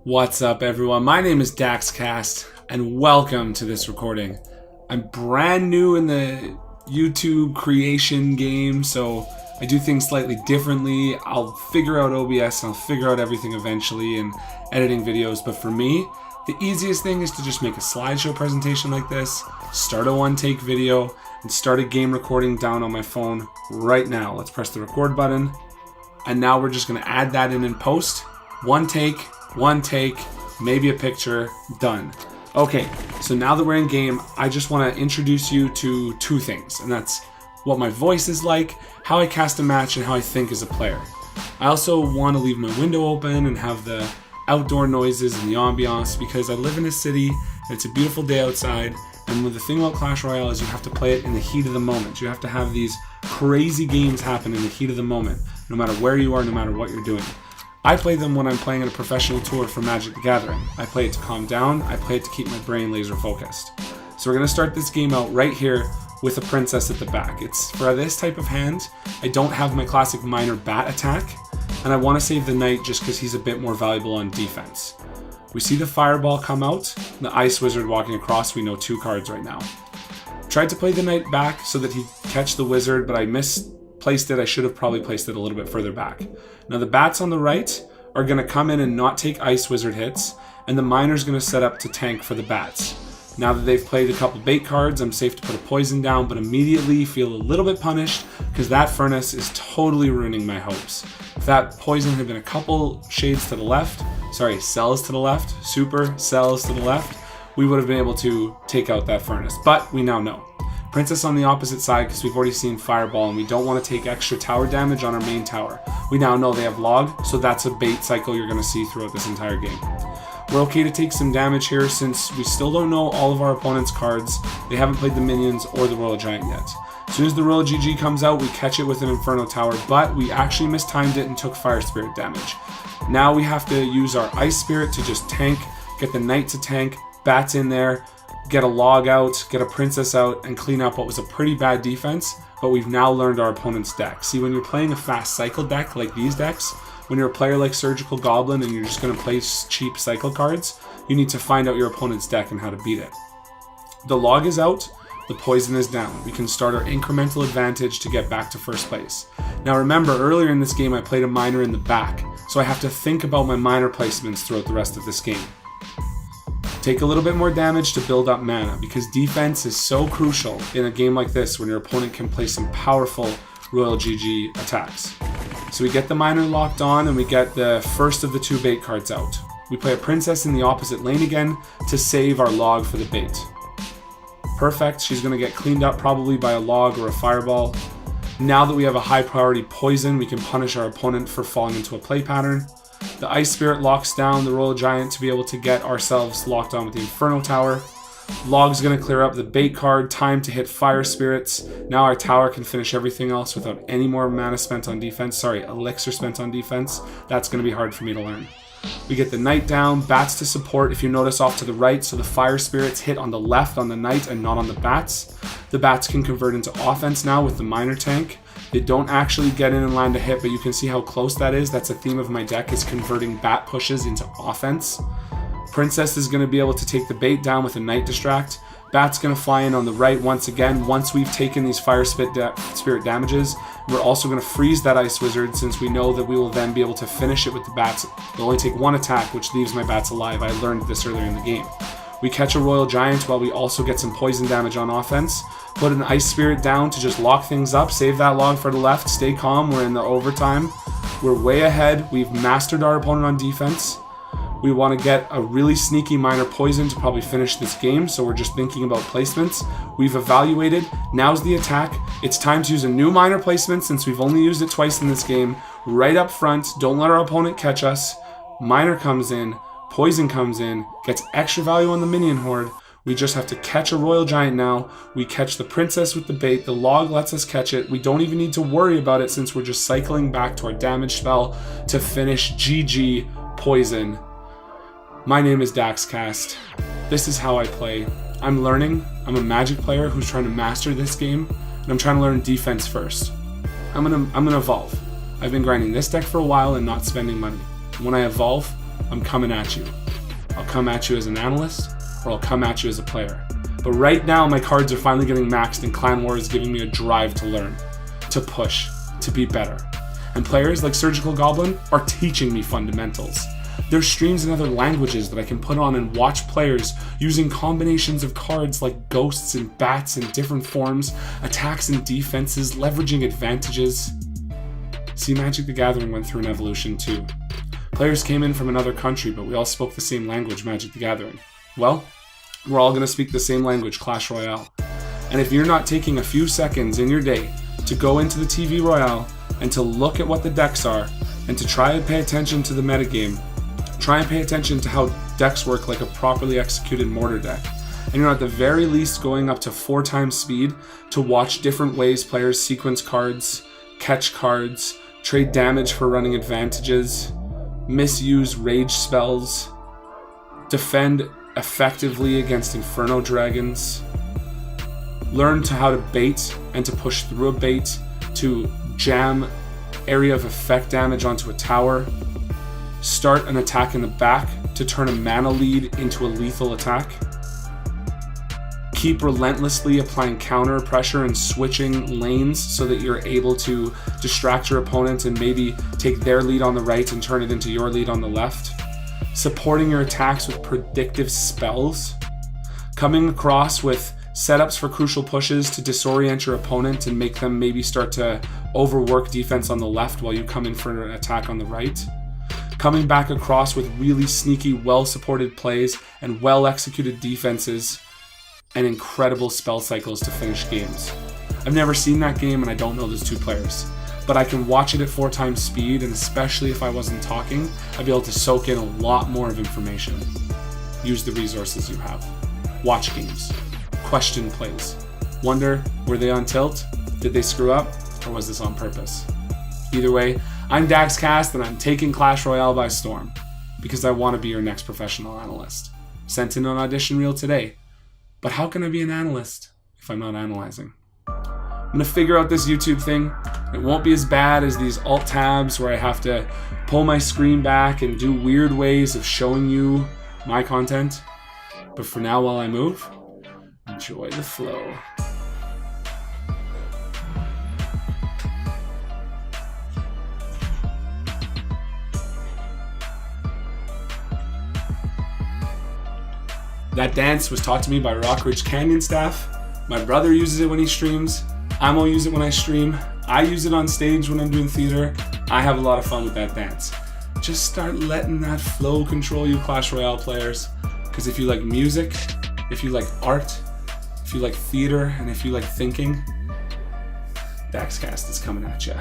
What's up, everyone? My name is DaaXCast, and welcome to this recording. I'm brand new in the YouTube creation game, so I do things slightly differently. I'll figure out OBS and I'll figure out everything eventually in editing videos, but for me, the easiest thing is to just make a slideshow presentation like this, start a one-take video, and start a game recording down on my phone right now. Let's press the record button, and now we're just going to add that in post. One take, maybe a picture, done. Okay, so now that we're in game, I just want to introduce you to two things, and that's what my voice is like, how I cast a match, and how I think as a player. I also want to leave my window open and have the outdoor noises and the ambiance because I live in a city, and it's a beautiful day outside, and the thing about Clash Royale is you have to play it in the heat of the moment. You have to have these crazy games happen in the heat of the moment, no matter where you are, no matter what you're doing. I play them when I'm playing on a professional tour for Magic the Gathering. I play it to calm down, I play it to keep my brain laser focused. So we're going to start this game out right here with a princess at the back. It's for this type of hand, I don't have my classic minor bat attack, and I want to save the knight just because he's a bit more valuable on defense. We see the fireball come out, the ice wizard walking across, we know 2 cards right now. Tried to play the knight back so that he'd catch the wizard, but I misplaced it. I should have probably placed it a little bit further back. Now the bats on the right are going to come in and not take ice wizard hits, and the miner's going to set up to tank for the bats. Now that they've played a couple bait cards, I'm safe to put a poison down, but immediately feel a little bit punished because that furnace is totally ruining my hopes. If that poison had been a couple shades to the left, cells to the left, super cells to the left, we would have been able to take out that furnace, but we now know. Princess on the opposite side because we've already seen fireball and we don't want to take extra tower damage on our main tower. We now know they have log, so that's a bait cycle you're going to see throughout this entire game. We're okay to take some damage here since we still don't know all of our opponent's cards. They haven't played the minions or the Royal Giant yet. As soon as the Royal GG comes out, we catch it with an Inferno Tower, but we actually mistimed it and took Fire Spirit damage. Now we have to use our Ice Spirit to just tank, get the Knight to tank, bats in there, get a log out, get a princess out, and clean up what was a pretty bad defense, but we've now learned our opponent's deck. See, when you're playing a fast cycle deck like these decks, when you're a player like Surgical Goblin and you're just going to play cheap cycle cards, you need to find out your opponent's deck and how to beat it. The log is out, the poison is down. We can start our incremental advantage to get back to first place. Now remember, earlier in this game I played a miner in the back, so I have to think about my miner placements throughout the rest of this game. Take a little bit more damage to build up mana, because defense is so crucial in a game like this when your opponent can play some powerful Royal GG attacks. So we get the miner locked on and we get the first of the 2 bait cards out. We play a princess in the opposite lane again to save our log for the bait. Perfect, she's going to get cleaned up probably by a log or a fireball. Now that we have a high priority poison, we can punish our opponent for falling into a play pattern. The Ice Spirit locks down the Royal Giant to be able to get ourselves locked on with the Inferno Tower. Log's going to clear up the bait card, time to hit Fire Spirits. Now our tower can finish everything else without any more mana spent on defense. Elixir spent on defense. That's going to be hard for me to learn. We get the Knight down, bats to support if you notice off to the right, so the Fire Spirits hit on the left on the Knight and not on the bats. The bats can convert into offense now with the miner tank. They don't actually get in and land a hit, but you can see how close that is. That's a theme of my deck, is converting bat pushes into offense. Princess is going to be able to take the bait down with a Knight distract. Bat's going to fly in on the right once again. Once we've taken these Fire Spirit damages, we're also going to freeze that Ice Wizard since we know that we will then be able to finish it with the bats. They'll only take 1 attack, which leaves my bats alive. I learned this earlier in the game. We catch a Royal Giant while we also get some poison damage on offense. Put an Ice Spirit down to just lock things up. Save that log for the left. Stay calm. We're in the overtime. We're way ahead. We've mastered our opponent on defense. We want to get a really sneaky minor poison to probably finish this game, so we're just thinking about placements. We've evaluated. Now's the attack. It's time to use a new minor placement since we've only used it twice in this game. Right up front. Don't let our opponent catch us. Miner comes in. Poison comes in. Gets extra value on the minion horde. We just have to catch a Royal Giant now. We catch the princess with the bait. The log lets us catch it. We don't even need to worry about it since we're just cycling back to our damage spell to finish GG poison. My name is DaaXCast. This is how I play. I'm learning. I'm a Magic player who's trying to master this game, and I'm trying to learn defense first. I'm gonna evolve. I've been grinding this deck for a while and not spending money. When I evolve, I'm coming at you. I'll come at you as an analyst, or I'll come at you as a player. But right now, my cards are finally getting maxed, and Clan War is giving me a drive to learn, to push, to be better. And players like Surgical Goblin are teaching me fundamentals. There's streams in other languages that I can put on and watch players using combinations of cards like ghosts and bats in different forms, attacks and defenses, leveraging advantages. See, Magic the Gathering went through an evolution too. Players came in from another country, but we all spoke the same language, Magic the Gathering. Well, we're all going to speak the same language, Clash Royale. And if you're not taking a few seconds in your day to go into the TV Royale and to look at what the decks are and to try and pay attention to the metagame, try and pay attention to how decks work like a properly executed Mortar deck, and you're at the very least going up to 4 times speed to watch different ways players sequence cards, catch cards, trade damage for running advantages, misuse rage spells, defend effectively against Inferno Dragons, learn how to bait and to push through a bait, to jam area of effect damage onto a tower, start an attack in the back to turn a mana lead into a lethal attack, keep relentlessly applying counter pressure and switching lanes so that you're able to distract your opponent and maybe take their lead on the right and turn it into your lead on the left, supporting your attacks with predictive spells, coming across with setups for crucial pushes to disorient your opponent and make them maybe start to overwork defense on the left while you come in for an attack on the right, coming back across with really sneaky, well-supported plays and well-executed defenses and incredible spell cycles to finish games. I've never seen that game and I don't know those 2 players, but I can watch it at 4 times speed, and especially if I wasn't talking, I'd be able to soak in a lot more of information. Use the resources you have. Watch games. Question plays. Wonder, were they on tilt? Did they screw up? Or was this on purpose? Either way, I'm DaaXCast and I'm taking Clash Royale by storm because I want to be your next professional analyst. Sent in an audition reel today. But how can I be an analyst if I'm not analyzing? I'm going to figure out this YouTube thing. It won't be as bad as these alt tabs where I have to pull my screen back and do weird ways of showing you my content. But for now, while I move, enjoy the flow. That dance was taught to me by Rockridge Canyon staff. My brother uses it when he streams. I'm gonna use it when I stream. I use it on stage when I'm doing theater. I have a lot of fun with that dance. Just start letting that flow control you, Clash Royale players. Because if you like music, if you like art, if you like theater, and if you like thinking, DaaXCast is coming at ya.